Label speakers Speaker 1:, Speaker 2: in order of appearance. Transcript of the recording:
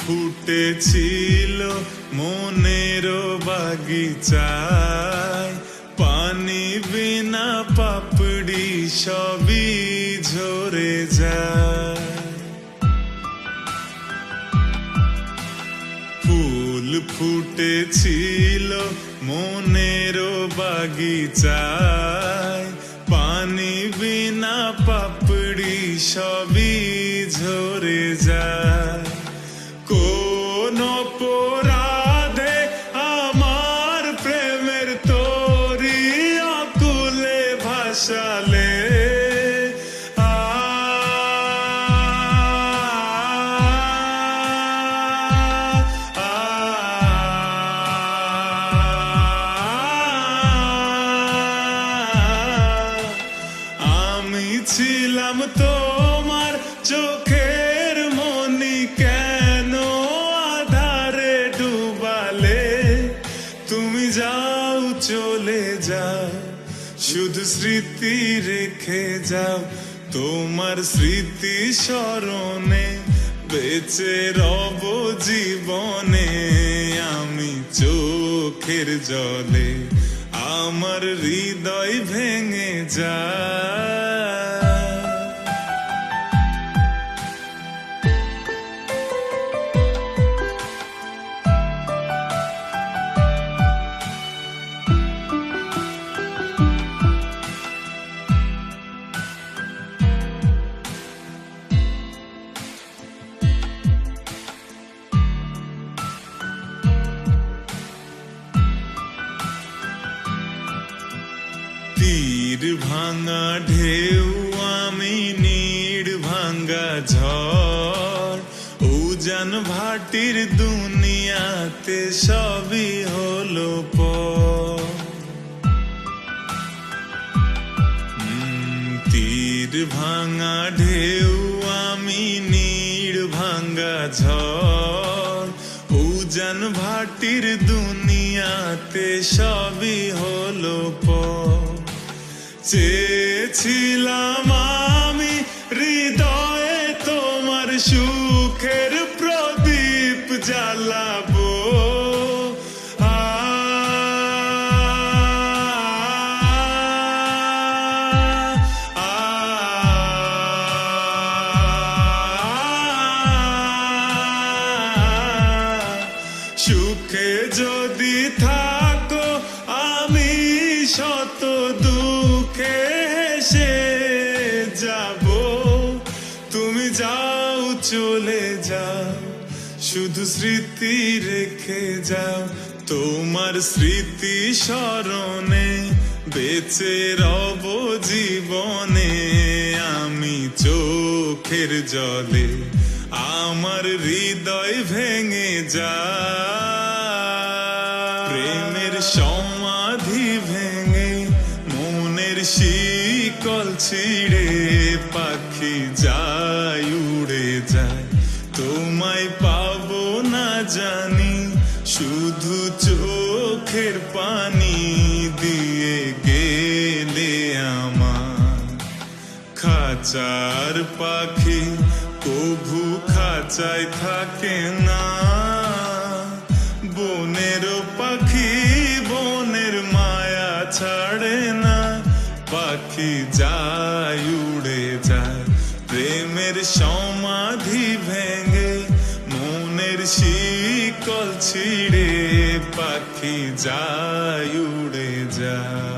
Speaker 1: ফুটেছিল মনের বাগিচায়, পানি বিনা পাপড়ি সবই ঝরে যায়। ফুল ফুটেছিল মনের বাগিচায়, পানি বিনা পাপড়ি সবই ঝরে যায়। কোন অপরাধে আমার প্রেমের তরি আকুলে ভাসালে, আমি ছিলাম তোমার চোখের মনি, কেন আধারে ডুবালে? তুমি যাও চলে যাও, শুধু স্মৃতি রেখে যাও। তোমার স্মৃতি স্মরণে বেঁচে রব জীবনে। আমি চোখের জলে আমার হৃদয় ভেঙে যায়। তীর ভাঙা ঢেউ আমি, নীড় ভাঙা ঝড়, উজান ভাটির দুনিয়াতে সবই হলো পর। তীর ভাঙা ঢেউ আমি, নীড় ভাঙা ঝড়, উজান ভাটির দুনিয়াতে সবই হলো পর। চেয়েছিলাম আমি হৃদয়ে তোমার সুখের প্রদীপ জ্বালাবো, সুখে যদি থাকো আমি শত দুঃখে হেসে যাব। তুমি যাও চলে যাও, শুধু স্মৃতি রেখে যাও। তোমার স্মৃতি স্মরণে বেঁচে রব জীবনে। আমি চোখের জলে আমার হৃদয় ভেঙে যায়। প্রেমের সমাধি ভেঙে মনের শিকল ছিঁড়ে পাখি যায় উড়ে যায়। তোমায় পাবো না জানি, শুধু চোখের পানি দিয়ে গেলে আমার। খাঁচার পাখি কভু খাঁচায় থাকে না, বনের পাখি বনের মায়া ছাড়ে না। পাখি যায় উড়ে যায়, প্রেমের সমাধি ভেঙে মনের শিকল ছিঁড়ে পাখি যায় উড়ে যায়।